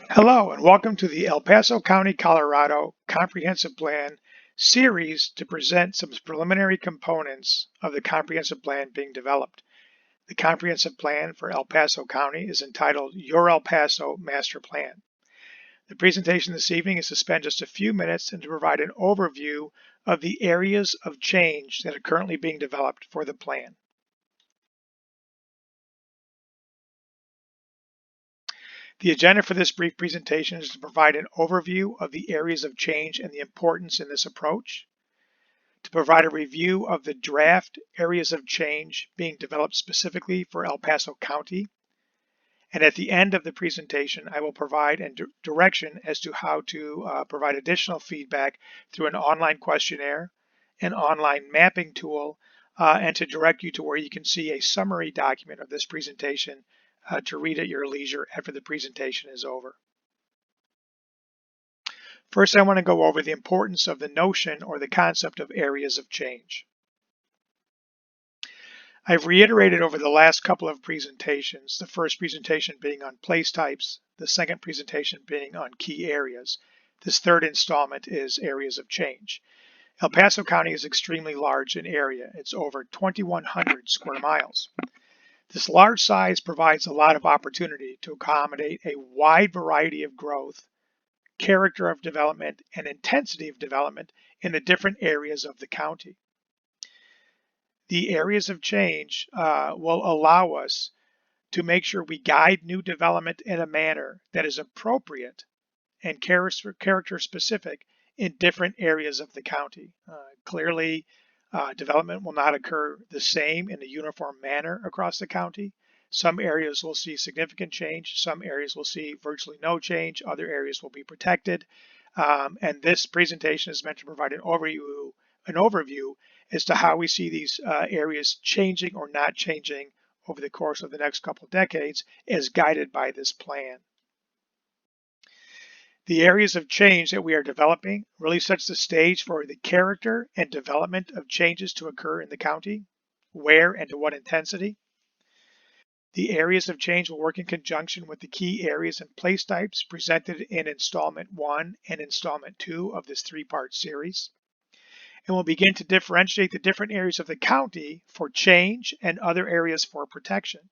Hello and welcome to the El Paso County, Colorado Comprehensive Plan series to present some preliminary components of the comprehensive plan being developed. The comprehensive plan for El Paso County is entitled Your El Paso Master Plan. The presentation this evening is to spend just a few minutes and to provide an overview of the areas of change that are currently being developed for the plan. The agenda for this brief presentation is to provide an overview of the areas of change and the importance in this approach, to provide a review of the draft areas of change being developed specifically for El Paso County, and at the end of the presentation, I will provide a direction as to how to provide additional feedback through an online questionnaire, an online mapping tool, and to direct you to where you can see a summary document of this presentation to read at your leisure after the presentation is over. First, I want to go over the importance of the notion or the concept of areas of change. I've reiterated over the last couple of presentations, the first presentation being on place types, the second presentation being on key areas. This third installment is areas of change. El Paso County is extremely large in area. It's over 2,100 square miles. This large size provides a lot of opportunity to accommodate a wide variety of growth, character of development, and intensity of development in the different areas of the county. The areas of change will allow us to make sure we guide new development in a manner that is appropriate and character specific in different areas of the county. Clearly, development will not occur the same in a uniform manner across the county. Some areas will see significant change, some areas will see virtually no change, other areas will be protected. And this presentation is meant to provide an overview as to how we see these areas changing or not changing over the course of the next couple of decades as guided by this plan. The areas of change that we are developing really sets the stage for the character and development of changes to occur in the county, where and to what intensity. The areas of change will work in conjunction with the key areas and place types presented in installment 1 and installment 2 of this three-part series. And we'll begin to differentiate the different areas of the county for change and other areas for protection.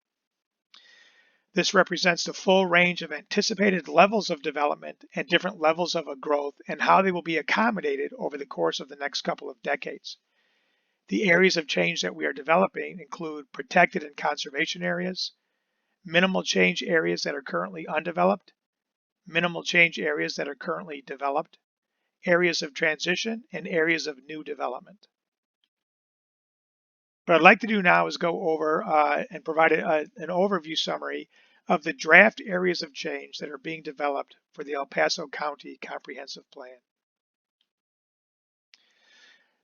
This represents the full range of anticipated levels of development and different levels of growth and how they will be accommodated over the course of the next couple of decades. The areas of change that we are developing include protected and conservation areas, minimal change areas that are currently undeveloped, minimal change areas that are currently developed, areas of transition, and areas of new development. What I'd like to do now is go over and provide an overview summary of the draft areas of change that are being developed for the El Paso County Comprehensive Plan.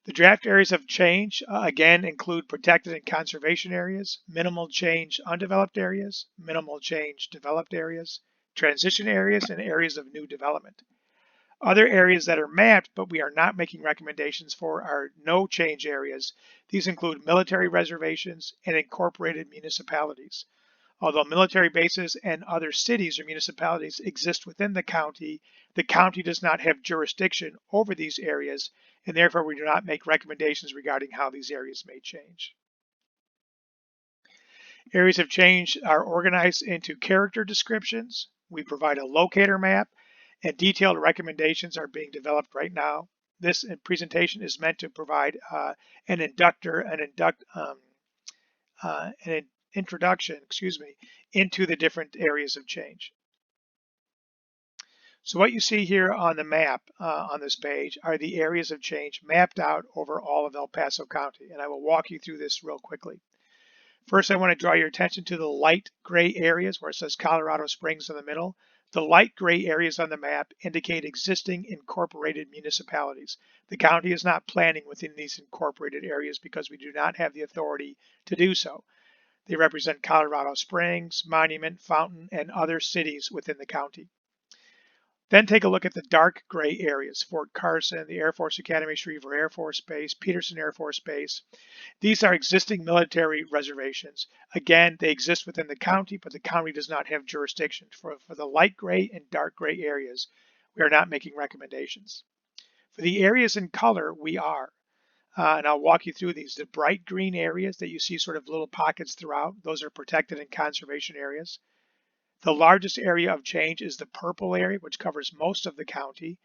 The draft areas of change again include protected and conservation areas, minimal change undeveloped areas, minimal change developed areas, transition areas, and areas of new development. Other areas that are mapped but we are not making recommendations for are no change areas. These include military reservations and incorporated municipalities. Although military bases and other cities or municipalities exist within the county does not have jurisdiction over these areas, and therefore we do not make recommendations regarding how these areas may change. Areas of change are organized into character descriptions. We provide a locator map, and detailed recommendations are being developed right now. This presentation is meant to provide an introduction, into the different areas of change. So what you see here on the map on this page are the areas of change mapped out over all of El Paso County, and I will walk you through this real quickly. First, I want to draw your attention to the light gray areas where it says Colorado Springs in the middle. The light gray areas on the map indicate existing incorporated municipalities. The county is not planning within these incorporated areas because we do not have the authority to do so. They represent Colorado Springs, Monument, Fountain, and other cities within the county. Then take a look at the dark gray areas: Fort Carson, the Air Force Academy, Schriever Air Force Base, Peterson Air Force Base. These are existing military reservations. Again, they exist within the county, but the county does not have jurisdiction. For the light gray and dark gray areas, we are not making recommendations. For the areas in color, we are. And I'll walk you through these. The bright green areas that you see sort of little pockets throughout, those are protected and conservation areas. The largest area of change is the purple area, which covers most of the county.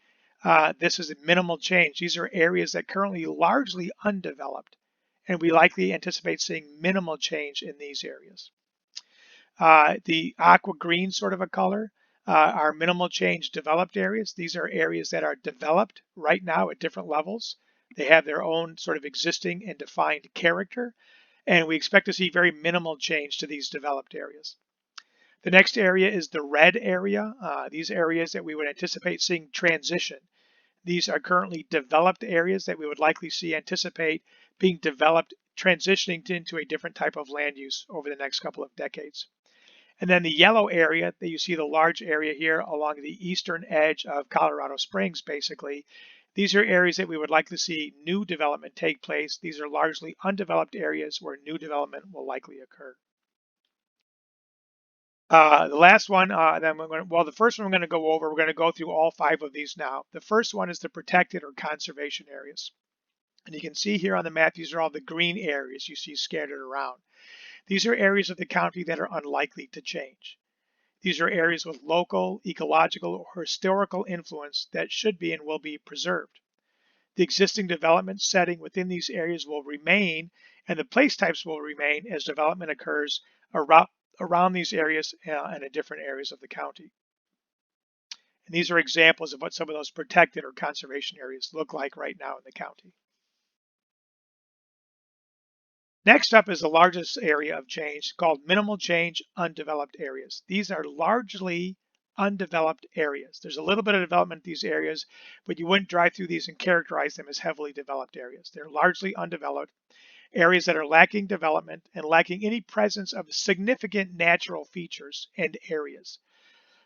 This is a minimal change. These are areas that currently largely undeveloped, and we likely anticipate seeing minimal change in these areas. The aqua green sort of a color are minimal change developed areas. These are areas that are developed right now at different levels. They have their own sort of existing and defined character, and we expect to see very minimal change to these developed areas. The next area is the red area. These areas that we would anticipate seeing transition. These are currently developed areas that we would likely anticipate being developed, transitioning into a different type of land use over the next couple of decades. And then the yellow area that you see, the large area here along the eastern edge of Colorado Springs, basically, these are areas that we would like to see new development take place. These are largely undeveloped areas where new development will likely occur. The last one, the first one we're going to go over, we're going to go through all 5 of these now. The first one is the protected or conservation areas. And you can see here on the map, these are all the green areas you see scattered around. These are areas of the county that are unlikely to change. These are areas with local, ecological, or historical influence that should be and will be preserved. The existing development setting within these areas will remain, and the place types will remain as development occurs around these areas and in different areas of the county. And these are examples of what some of those protected or conservation areas look like right now in the county. Next up is the largest area of change called minimal change undeveloped areas. These are largely undeveloped areas. There's a little bit of development in these areas, but you wouldn't drive through these and characterize them as heavily developed areas. They're largely undeveloped areas that are lacking development and lacking any presence of significant natural features and areas.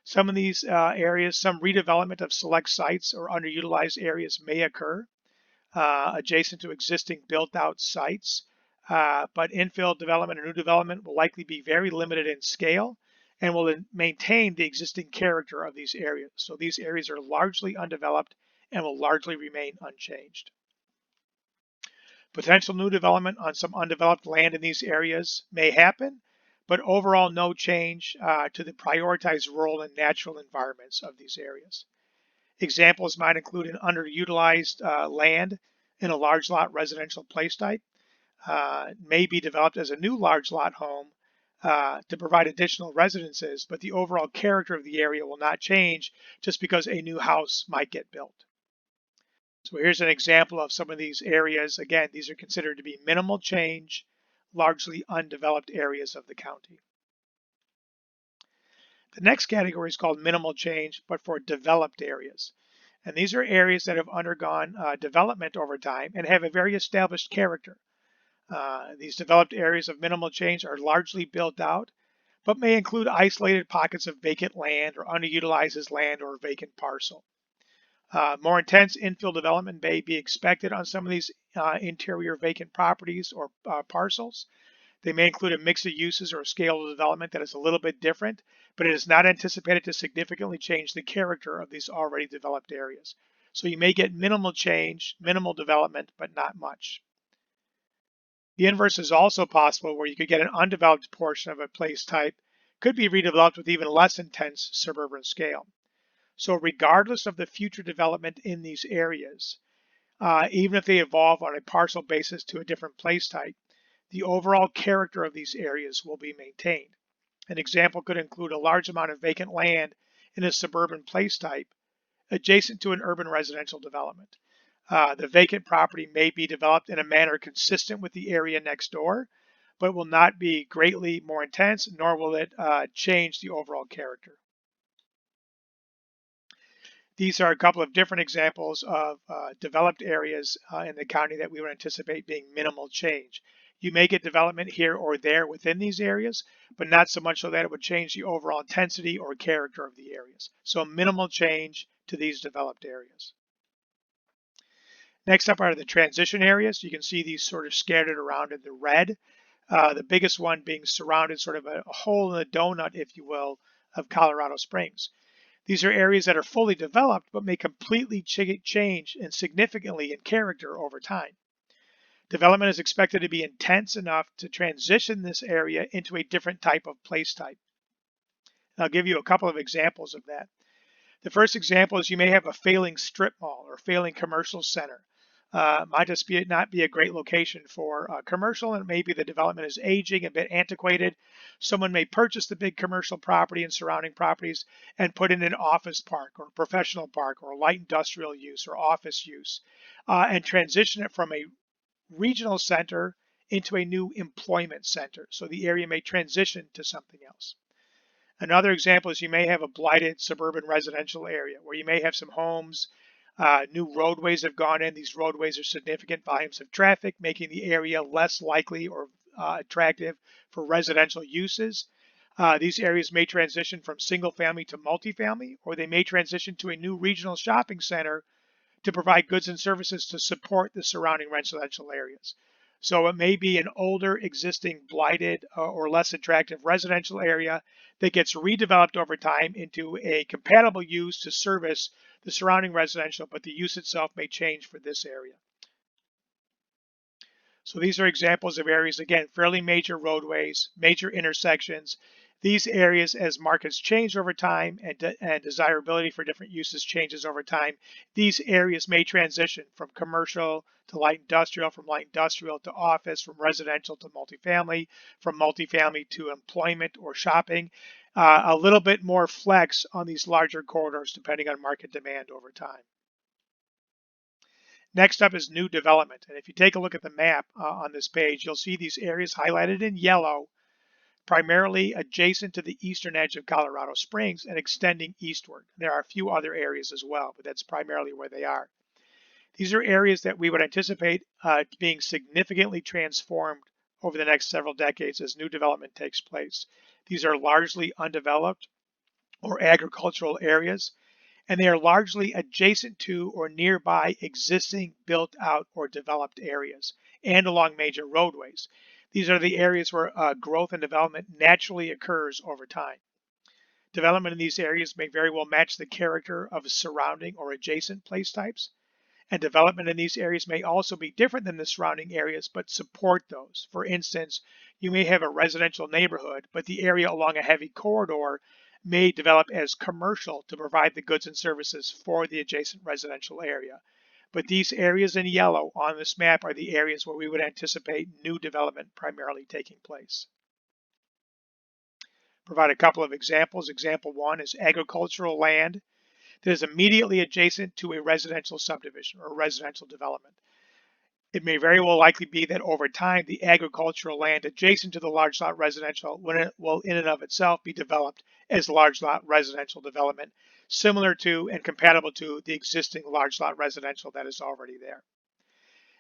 Some of these areas, some redevelopment of select sites or underutilized areas may occur adjacent to existing built-out sites, but infill development or new development will likely be very limited in scale and will maintain the existing character of these areas. So these areas are largely undeveloped and will largely remain unchanged. Potential new development on some undeveloped land in these areas may happen, but overall no change to the prioritized rural and natural environments of these areas. Examples might include an underutilized land in a large lot residential place type, may be developed as a new large lot home to provide additional residences, but the overall character of the area will not change just because a new house might get built. So here's an example of some of these areas. Again, these are considered to be minimal change, largely undeveloped areas of the county. The next category is called minimal change, but for developed areas. And these are areas that have undergone development over time and have a very established character. These developed areas of minimal change are largely built out, but may include isolated pockets of vacant land or underutilized land or vacant parcel. More intense infill development may be expected on some of these interior vacant properties or parcels. They may include a mix of uses or a scale of development that is a little bit different, but it is not anticipated to significantly change the character of these already developed areas. So you may get minimal change, minimal development, but not much. The inverse is also possible, where you could get an undeveloped portion of a place type could be redeveloped with even less intense suburban scale. So regardless of the future development in these areas, even if they evolve on a partial basis to a different place type, the overall character of these areas will be maintained. An example could include a large amount of vacant land in a suburban place type adjacent to an urban residential development. The vacant property may be developed in a manner consistent with the area next door, but will not be greatly more intense, nor will it change the overall character. These are a couple of different examples of developed areas in the county that we would anticipate being minimal change. You may get development here or there within these areas, but not so much so that it would change the overall intensity or character of the areas. So minimal change to these developed areas. Next up are the transition areas. You can see these sort of scattered around in the red. The biggest one being surrounded sort of a hole in the donut, if you will, of Colorado Springs. These are areas that are fully developed but may completely change and significantly in character over time. Development is expected to be intense enough to transition this area into a different type of place type. I'll give you a couple of examples of that. The first example is you may have a failing strip mall or failing commercial center. Might just not be a great location for commercial, and maybe the development is aging, a bit antiquated. Someone may purchase the big commercial property and surrounding properties and put in an office park or professional park or light industrial use or office use and transition it from a regional center into a new employment center. So the area may transition to something else. Another example is you may have a blighted suburban residential area where you may have some homes, new roadways have gone in. These roadways are significant volumes of traffic, making the area less likely or attractive for residential uses. These areas may transition from single family to multifamily, or they may transition to a new regional shopping center to provide goods and services to support the surrounding residential areas. So it may be an older, existing, blighted, or less attractive residential area that gets redeveloped over time into a compatible use to service the surrounding residential, but the use itself may change for this area. So these are examples of areas, again, fairly major roadways, major intersections. These areas, as markets change over time and desirability for different uses changes over time, these areas may transition from commercial to light industrial, from light industrial to office, from residential to multifamily, from multifamily to employment or shopping. A little bit more flex on these larger corridors depending on market demand over time. Next up is new development. And if you take a look at the map on this page, you'll see these areas highlighted in yellow, primarily adjacent to the eastern edge of Colorado Springs and extending eastward. There are a few other areas as well, but that's primarily where they are. These are areas that we would anticipate being significantly transformed over the next several decades as new development takes place. These are largely undeveloped or agricultural areas, and they are largely adjacent to or nearby existing built out or developed areas and along major roadways. These are the areas where growth and development naturally occurs over time. Development in these areas may very well match the character of surrounding or adjacent place types, and development in these areas may also be different than the surrounding areas but support those. For instance, you may have a residential neighborhood, but the area along a heavy corridor may develop as commercial to provide the goods and services for the adjacent residential area. But these areas in yellow on this map are the areas where we would anticipate new development primarily taking place. Provide a couple of examples. Example one is agricultural land that is immediately adjacent to a residential subdivision or residential development. It may very well likely be that over time, the agricultural land adjacent to the large lot residential will in and of itself be developed as large lot residential development, similar to and compatible to the existing large lot residential that is already there.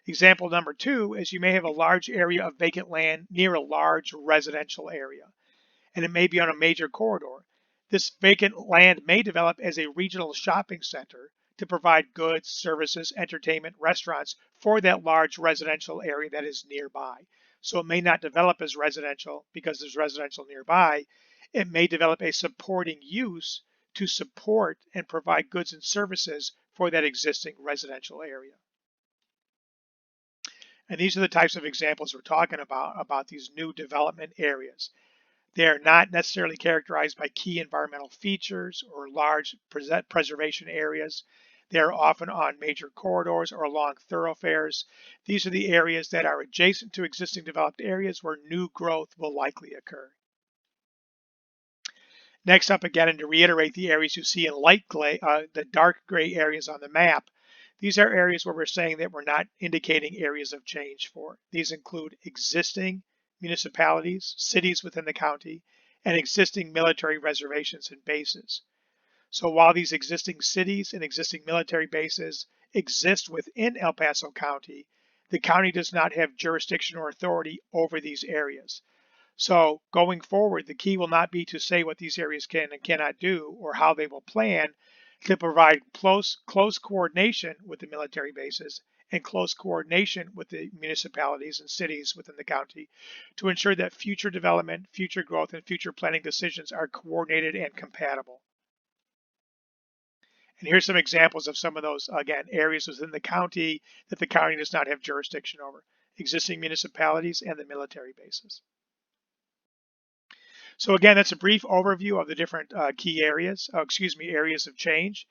Example number two is you may have a large area of vacant land near a large residential area, and it may be on a major corridor. This vacant land may develop as a regional shopping center to provide goods, services, entertainment, restaurants for that large residential area that is nearby. So it may not develop as residential because there's residential nearby. It may develop a supporting use to support and provide goods and services for that existing residential area. And these are the types of examples we're talking about these new development areas. They are not necessarily characterized by key environmental features or large preservation areas. They are often on major corridors or along thoroughfares. These are the areas that are adjacent to existing developed areas where new growth will likely occur. Next up, again, and to reiterate the areas you see in the dark gray areas on the map, these are areas where we're saying that we're not indicating areas of change for. These include existing municipalities, cities within the county, and existing military reservations and bases. So while these existing cities and existing military bases exist within El Paso County, the county does not have jurisdiction or authority over these areas. So going forward, the key will not be to say what these areas can and cannot do or how they will plan to provide close coordination with the military bases and close coordination with the municipalities and cities within the county to ensure that future development, future growth, and future planning decisions are coordinated and compatible. And here's some examples of some of those, again, areas within the county that the county does not have jurisdiction over: existing municipalities and the military bases. So again, that's a brief overview of the different key areas, areas of change.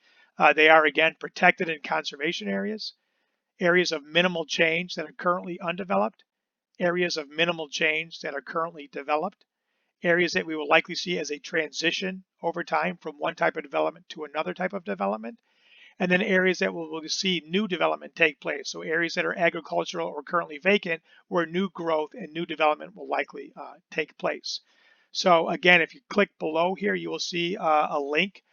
They are, again, protected and conservation areas, areas of minimal change that are currently undeveloped, areas of minimal change that are currently developed, areas that we will likely see as a transition over time from one type of development to another type of development, and then areas that will see new development take place. So areas that are agricultural or currently vacant, where new growth and new development will likely take place. So again, if you click below here, you will see a link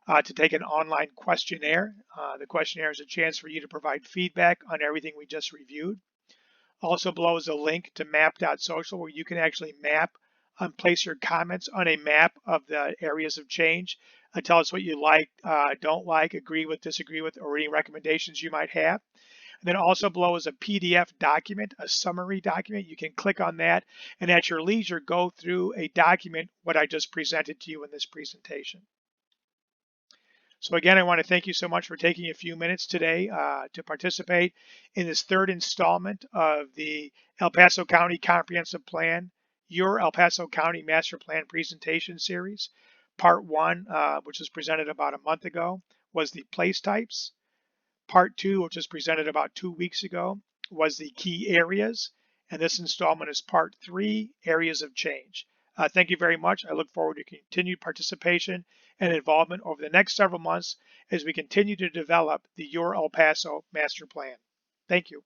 to take an online questionnaire. The questionnaire is a chance for you to provide feedback on everything we just reviewed. Also below is a link to map.social, where you can actually map and place your comments on a map of the areas of change. Tell us what you like, don't like, agree with, disagree with, or any recommendations you might have. And then also below is a PDF document, a summary document. You can click on that and at your leisure go through a document what I just presented to you in this presentation. So again, I want to thank you so much for taking a few minutes today to participate in this third installment of the El Paso County Comprehensive Plan, your El Paso County Master Plan presentation series. Part 1, which was presented about a month ago, was the place types. Part 2, which was presented about 2 weeks ago, was the key areas. And this installment is Part 3, areas of change. Thank you very much. I look forward to continued participation and involvement over the next several months as we continue to develop the Your El Paso Master Plan. Thank you.